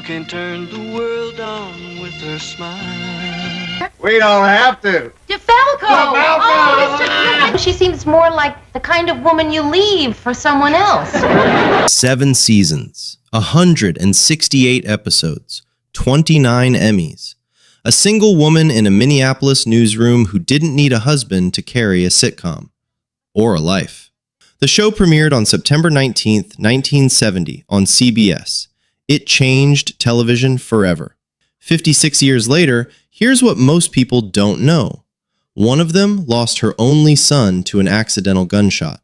can turn the world on with her smile. We don't have to. DeFalco! Oh, she seems more like the kind of woman you leave for someone else. 7 seasons, 168 episodes, 29 Emmys. A single woman in a Minneapolis newsroom who didn't need a husband to carry a sitcom. Or a life. The show premiered on September 19th, 1970 on CBS. It changed television forever. 56 years later, here's what most people don't know. One of them lost her only son to an accidental gunshot.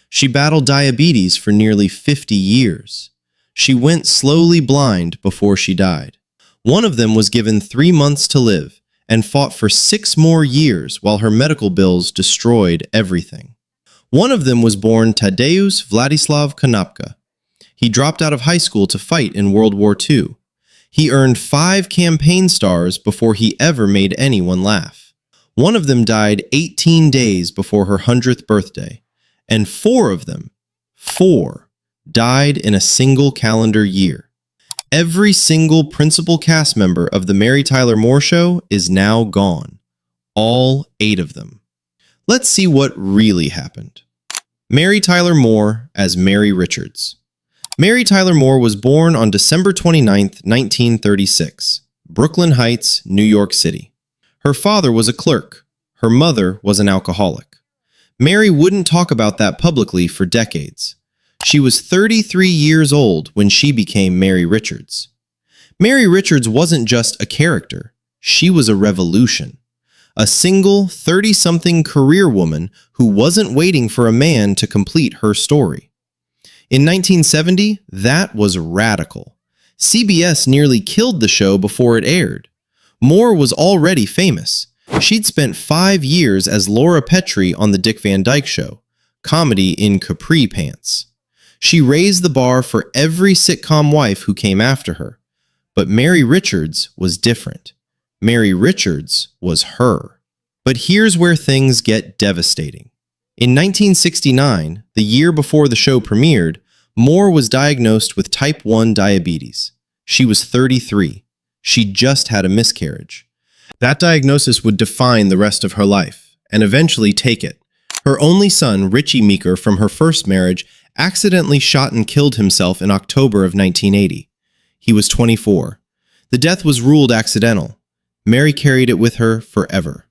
She battled diabetes for nearly 50 years. She went slowly blind before she died. One of them was given 3 months to live and fought for 6 more years while her medical bills destroyed everything. One of them was born Tadeusz Vladislav Konopka. He dropped out of high school to fight in World War II. He earned 5 campaign stars before he ever made anyone laugh. One of them died 18 days before her 100th birthday, and 4 of them, 4, died in a single calendar year. Every single principal cast member of The Mary Tyler Moore Show is now gone. All 8 of them. Let's see what really happened. Mary Tyler Moore as Mary Richards. Mary Tyler Moore was born on December 29, 1936, Brooklyn Heights, New York City. Her father was a clerk. Her mother was an alcoholic. Mary wouldn't talk about that publicly for decades. She was 33 years old when she became Mary Richards. Mary Richards wasn't just a character. She was a revolution. A single 30-something career woman who wasn't waiting for a man to complete her story. In 1970, that was radical. CBS nearly killed the show before it aired. Moore was already famous. She'd spent 5 years as Laura Petrie on The Dick Van Dyke Show, comedy in capri pants. She raised the bar for every sitcom wife who came after her. But Mary Richards was different. Mary Richards was her. But here's where things get devastating. In 1969, the year before the show premiered, Moore was diagnosed with type 1 diabetes. She was 33. She just had a miscarriage. That diagnosis would define the rest of her life, and eventually take it. Her only son, Richie Meeker, from her first marriage, accidentally shot and killed himself in October of 1980. He was 24. The death was ruled accidental. Mary carried it with her forever.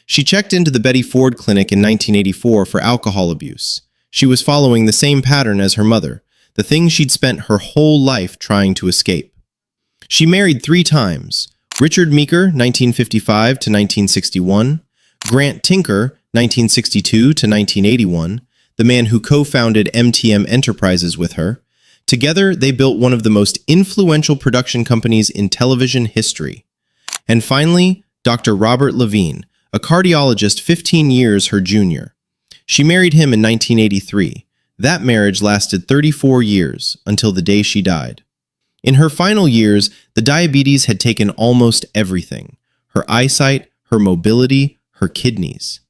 She checked into the Betty Ford Clinic in 1984 for alcohol abuse. She was following the same pattern as her mother, the thing she'd spent her whole life trying to escape. She married 3 times: Richard Meeker, 1955 to 1961, Grant Tinker, 1962 to 1981, the man who co-founded MTM Enterprises with her. Together, they built one of the most influential production companies in television history. And finally, Dr. Robert Levine, a cardiologist 15 years her junior. She married him in 1983. That marriage lasted 34 years, until the day she died. In her final years, the diabetes had taken almost everything: her eyesight, her mobility, her kidneys.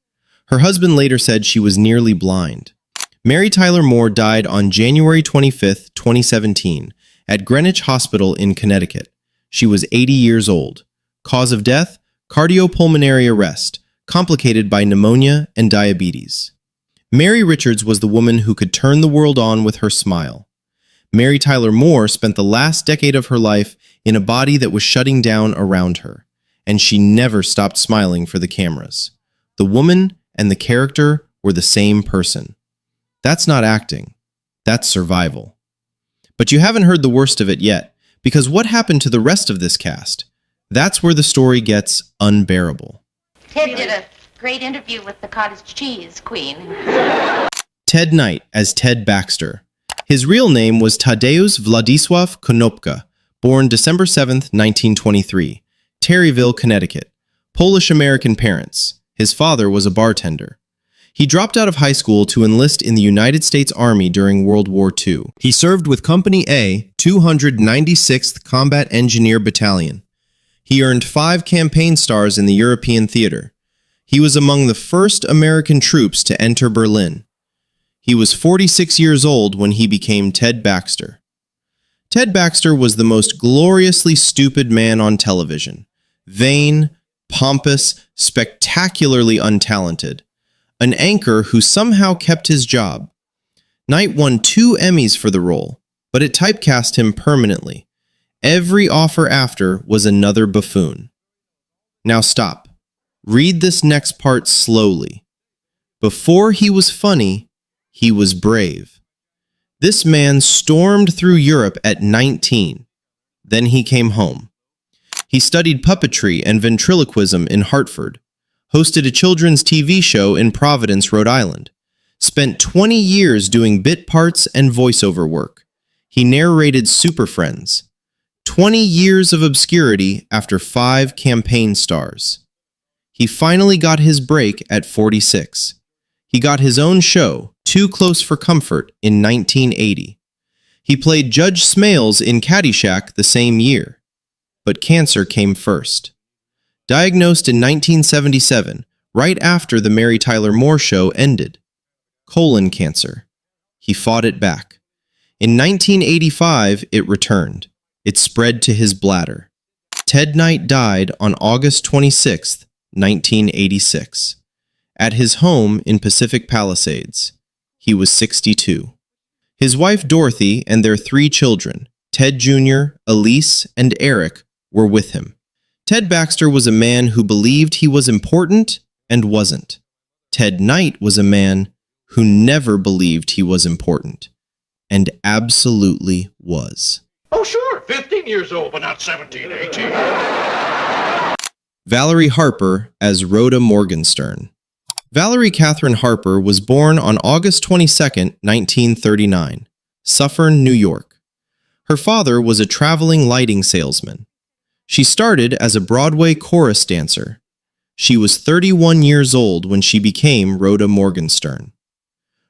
Her husband later said she was nearly blind. Mary Tyler Moore died on January 25, 2017, at Greenwich Hospital in Connecticut. She was 80 years old. Cause of death: cardiopulmonary arrest, complicated by pneumonia and diabetes. Mary Richards was the woman who could turn the world on with her smile. Mary Tyler Moore spent the last decade of her life in a body that was shutting down around her, and she never stopped smiling for the cameras. The woman and the character were the same person. That's not acting. That's survival. But you haven't heard the worst of it yet, because what happened to the rest of this cast? That's where the story gets unbearable. Ted did a great interview with the cottage cheese queen. Ted Knight as Ted Baxter. His real name was Tadeusz Władysław Konopka, born December 7, 1923, Terryville, Connecticut. Polish-American parents. His father was a bartender. He dropped out of high school to enlist in the United States Army during World War II. He served with Company A, 296th Combat Engineer Battalion. He earned 5 campaign stars in the European theater. He was among the first American troops to enter Berlin. He was 46 years old when he became Ted Baxter. Ted Baxter was the most gloriously stupid man on television. Vain, pompous, spectacularly untalented. An anchor who somehow kept his job. Knight won 2 Emmys for the role, but it typecast him permanently. Every offer after was another buffoon. Now stop. Read this next part slowly. Before he was funny, he was brave. This man stormed through Europe at 19. Then he came home. He studied puppetry and ventriloquism in Hartford, hosted a children's TV show in Providence, Rhode Island, spent 20 years doing bit parts and voiceover work. He narrated Super Friends. 20 years of obscurity after 5 campaign stars. He finally got his break at 46. He got his own show, Too Close for Comfort, in 1980. He played Judge Smales in Caddyshack the same year. But cancer came first. Diagnosed in 1977, right after the Mary Tyler Moore Show ended. Colon cancer. He fought it back. In 1985, it returned. It spread to his bladder. Ted Knight died on August 26, 1986. At his home in Pacific Palisades. He was 62. His wife Dorothy and their 3 children, Ted Jr., Elise, and Eric, were with him. Ted Baxter was a man who believed he was important and wasn't. Ted Knight was a man who never believed he was important and absolutely was. Oh, sure, 15 years old, but not 17, 18. Valerie Harper as Rhoda Morgenstern. Valerie Catherine Harper was born on August 22, 1939, Suffern, New York. Her father was a traveling lighting salesman. She started as a Broadway chorus dancer. She was 31 years old when she became Rhoda Morgenstern.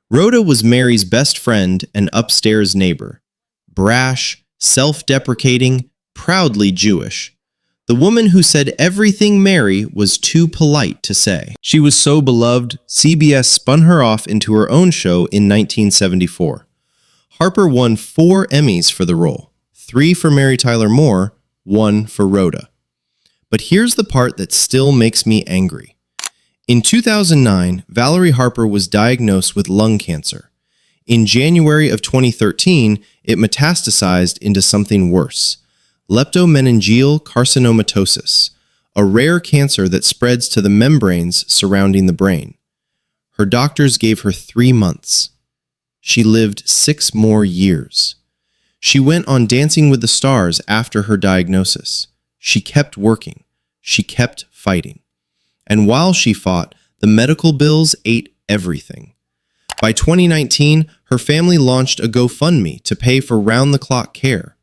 Rhoda was Mary's best friend and upstairs neighbor. Brash, self-deprecating, proudly Jewish. The woman who said everything Mary was too polite to say. She was so beloved, CBS spun her off into her own show in 1974. Harper won 4 Emmys for the role, 3 for Mary Tyler Moore, 1 for Rhoda. But here's the part that still makes me angry. In 2009, Valerie Harper was diagnosed with lung cancer. In January of 2013, it metastasized into something worse. Leptomeningeal carcinomatosis, a rare cancer that spreads to the membranes surrounding the brain. Her doctors gave her 3 months. She lived 6 more years. She went on Dancing with the Stars after her diagnosis. She kept working. She kept fighting. And while she fought, the medical bills ate everything. By 2019, her family launched a GoFundMe to pay for round-the-clock care.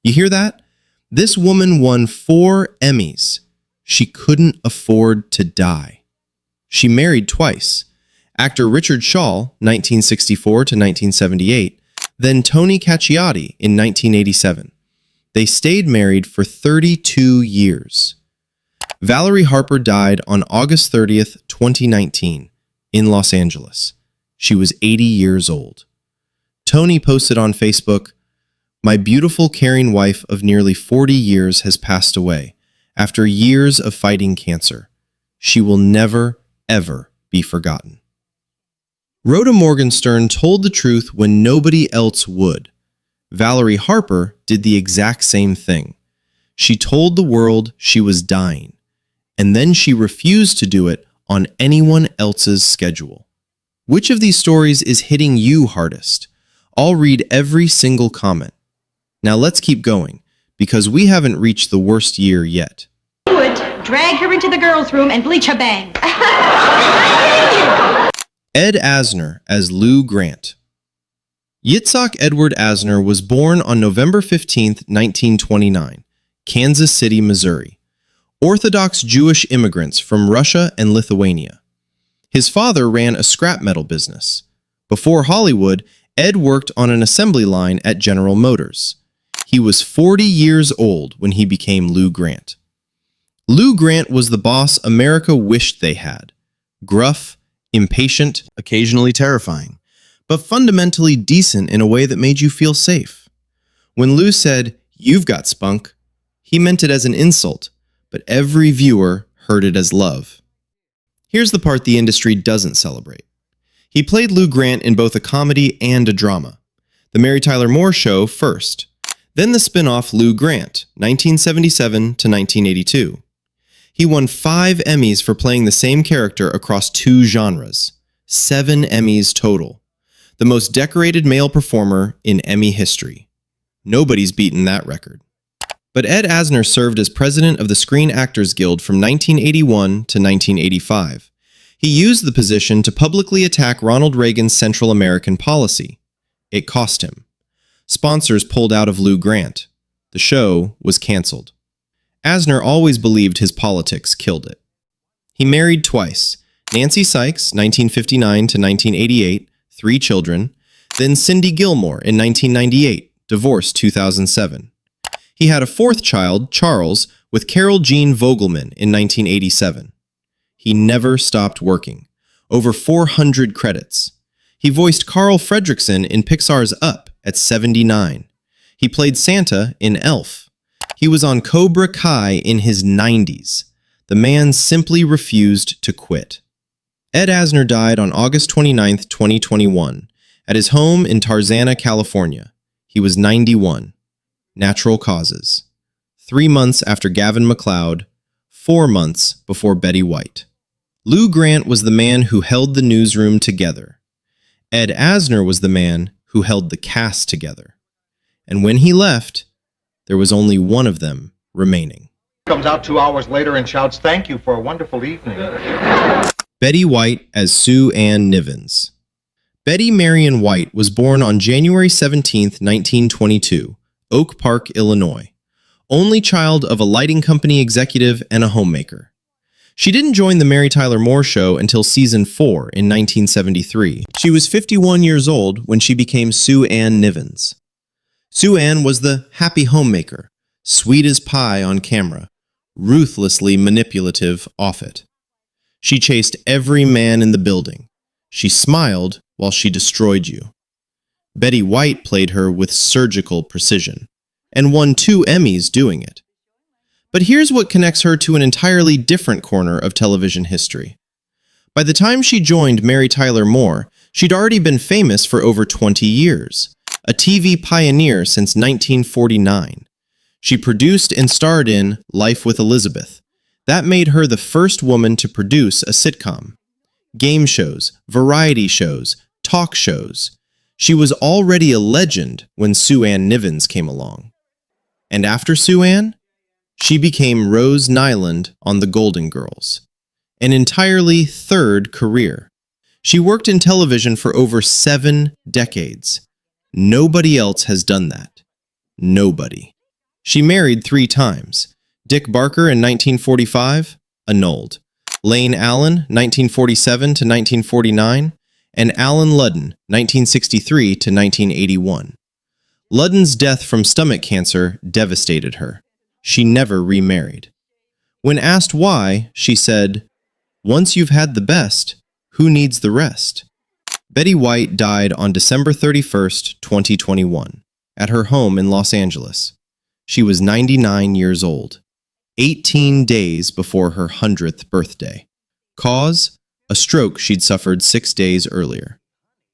You hear that? This woman won 4 Emmys. She couldn't afford to die. She married twice. Actor Richard Shaw, 1964 to 1978, then Tony Cacciati in 1987. They stayed married for 32 years. Valerie Harper died on August 30th, 2019, in Los Angeles. She was 80 years old. Tony posted on Facebook, "My beautiful, caring wife of nearly 40 years has passed away after years of fighting cancer. She will never, ever be forgotten." Rhoda Morgenstern told the truth when nobody else would. Valerie Harper did the exact same thing. She told the world she was dying, and then she refused to do it on anyone else's schedule. Which of these stories is hitting you hardest? I'll read every single comment. Now let's keep going, because we haven't reached the worst year yet. Would drag her into the girls' room and bleach her bangs. Ed Asner as Lou Grant. Yitzhak Edward Asner was born on November 15, 1929, Kansas City, Missouri. Orthodox Jewish immigrants from Russia and Lithuania. His father ran a scrap metal business. Before Hollywood, Ed worked on an assembly line at General Motors. He was 40 years old when he became Lou Grant. Lou Grant was the boss America wished they had. Gruff, impatient, occasionally terrifying, but fundamentally decent in a way that made you feel safe. When Lou said, "You've got spunk," he meant it as an insult, but every viewer heard it as love. Here's the part the industry doesn't celebrate. He played Lou Grant in both a comedy and a drama. The Mary Tyler Moore Show first, then the spin-off Lou Grant, 1977 to 1982. He won 5 Emmys for playing the same character across 2 genres, 7 Emmys total. The most decorated male performer in Emmy history. Nobody's beaten that record. But Ed Asner served as president of the Screen Actors Guild from 1981 to 1985. He used the position to publicly attack Ronald Reagan's Central American policy. It cost him. Sponsors pulled out of Lou Grant. The show was canceled. Asner always believed his politics killed it. He married twice. Nancy Sykes, 1959 to 1988, 3 children, then Cindy Gilmore in 1998, divorced 2007. He had a 4th child, Charles, with Carol Jean Vogelman in 1987. He never stopped working. Over 400 credits. He voiced Carl Fredricksen in Pixar's Up at 79. He played Santa in Elf. He was on Cobra Kai in his 90s. The man simply refused to quit. Ed Asner died on August 29, 2021, at his home in Tarzana, California. He was 91. Natural causes. 3 months after Gavin MacLeod, 4 months before Betty White. Lou Grant was the man who held the newsroom together. Ed Asner was the man who held the cast together. And when he left, there was only one of them remaining. Comes out 2 hours later and shouts, "Thank you for a wonderful evening." Betty White as Sue Ann Nivens. Betty Marion White was born on January 17, 1922, Oak Park, Illinois. Only child of a lighting company executive and a homemaker. She didn't join the Mary Tyler Moore Show until season 4 in 1973. She was 51 years old when she became Sue Ann Nivens. Sue Ann was the happy homemaker, sweet as pie on camera, ruthlessly manipulative off it. She chased every man in the building. She smiled while she destroyed you. Betty White played her with surgical precision, and won 2 Emmys doing it. But here's what connects her to an entirely different corner of television history. By the time she joined Mary Tyler Moore, she'd already been famous for over 20 years, a TV pioneer since 1949. She produced and starred in Life with Elizabeth. That made her the first woman to produce a sitcom. Game shows, variety shows, talk shows. She was already a legend when Sue Ann Nivens came along. And after Sue Ann, she became Rose Nyland on The Golden Girls. An entirely third career. She worked in television for over 7 decades. Nobody else has done that. Nobody. She married 3 times. Dick Barker in 1945, annulled. Lane Allen, 1947 to 1949, and Alan Ludden, 1963 to 1981. Ludden's death from stomach cancer devastated her. She never remarried. When asked why, she said, "Once you've had the best, who needs the rest?" Betty White died on December 31st, 2021, at her home in Los Angeles. She was 99 years old, 18 days before her 100th birthday. Cause? A stroke she'd suffered 6 days earlier.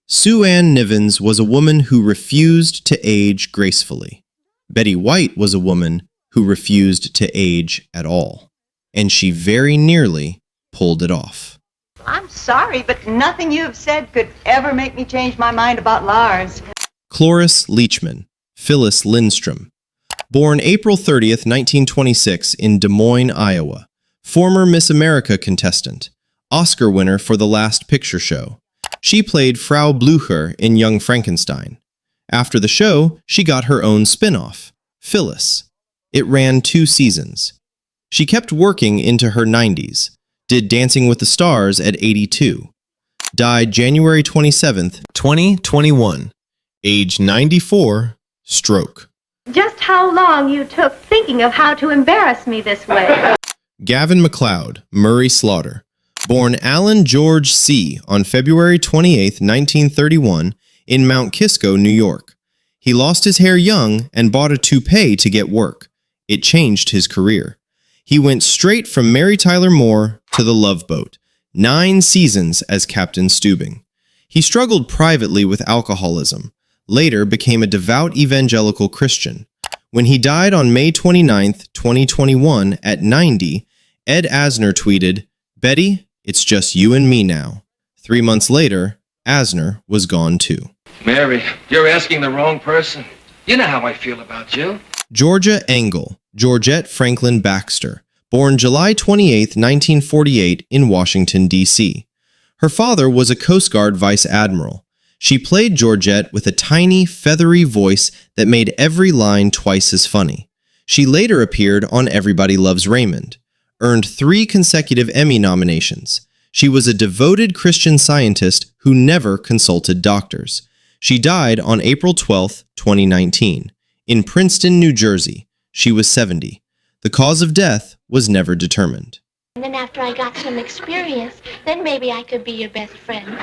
Sue Ann Nivens was a woman who refused to age gracefully. Betty White was a woman who refused to age at all. And she very nearly pulled it off. I'm sorry, but nothing you have said could ever make me change my mind about Lars. Cloris Leachman, Phyllis Lindstrom. Born April 30th, 1926 in Des Moines, Iowa. Former Miss America contestant. Oscar winner for The Last Picture Show. She played Frau Blücher in Young Frankenstein. After the show, she got her own spin-off, Phyllis. It ran 2 seasons. She kept working into her 90s, did Dancing with the Stars at 82. Died January 27th, 2021. Age 94, stroke. Just how long you took thinking of how to embarrass me this way. Gavin MacLeod, Murray Slaughter. Born Alan George C. on February 28, 1931, in Mount Kisco, New York. He lost his hair young and bought a toupee to get work. It changed his career. He went straight from Mary Tyler Moore to The Love Boat, 9 seasons as Captain Steubing. He struggled privately with alcoholism, later became a devout evangelical Christian. When he died on May 29, 2021, at 90, Ed Asner tweeted, "Betty, it's just you and me now." 3 months later, Asner was gone too. Mary, you're asking the wrong person. You know how I feel about you. Georgia Engel, Georgette Franklin Baxter, born July 28, 1948, in Washington, D.C. Her father was a Coast Guard vice admiral. She played Georgette with a tiny, feathery voice that made every line twice as funny. She later appeared on Everybody Loves Raymond, earned 3 consecutive Emmy nominations. She was a devoted Christian Scientist who never consulted doctors. She died on April 12, 2019, in Princeton, New Jersey. She was 70. The cause of death was never determined. And then after I got some experience, then maybe I could be your best friend.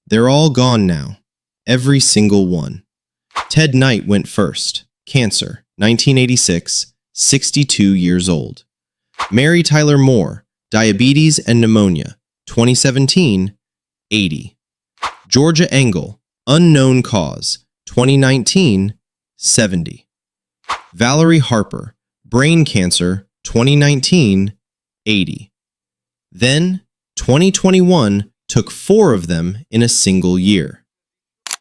They're all gone now. Every single one. Ted Knight went first. Cancer, 1986, 62 years old. Mary Tyler Moore, diabetes and pneumonia, 2017, 80. Georgia Engel, unknown cause, 2019, 70. Valerie Harper, brain cancer, 2019, 80. Then, 2021 took 4 of them in a single year.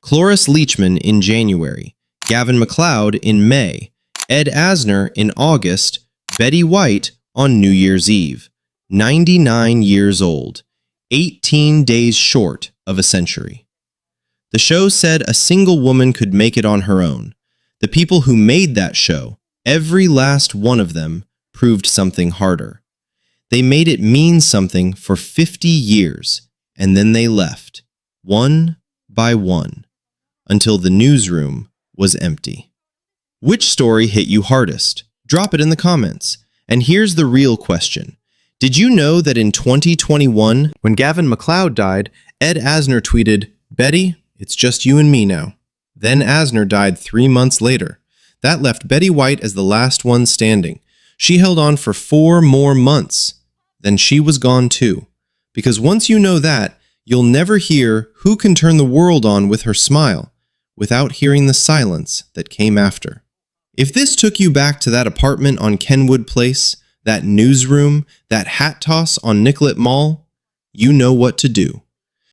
Cloris Leachman in January, Gavin MacLeod in May, Ed Asner in August, Betty White on New Year's Eve, 99 years old, 18 days short of a century. The show said a single woman could make it on her own. The people who made that show, every last one of them, proved something harder. They made it mean something for 50 years, and then they left, one by one, until the newsroom was empty. Which story hit you hardest? Drop it in the comments. And here's the real question. Did you know that in 2021, when Gavin MacLeod died, Ed Asner tweeted, "Betty, it's just you and me now." Then Asner died 3 months later. That left Betty White as the last one standing. She held on for 4 more months. Then she was gone too. Because once you know that, you'll never hear who can turn the world on with her smile without hearing the silence that came after. If this took you back to that apartment on Kenwood Place, that newsroom, that hat toss on Nicollet Mall, you know what to do.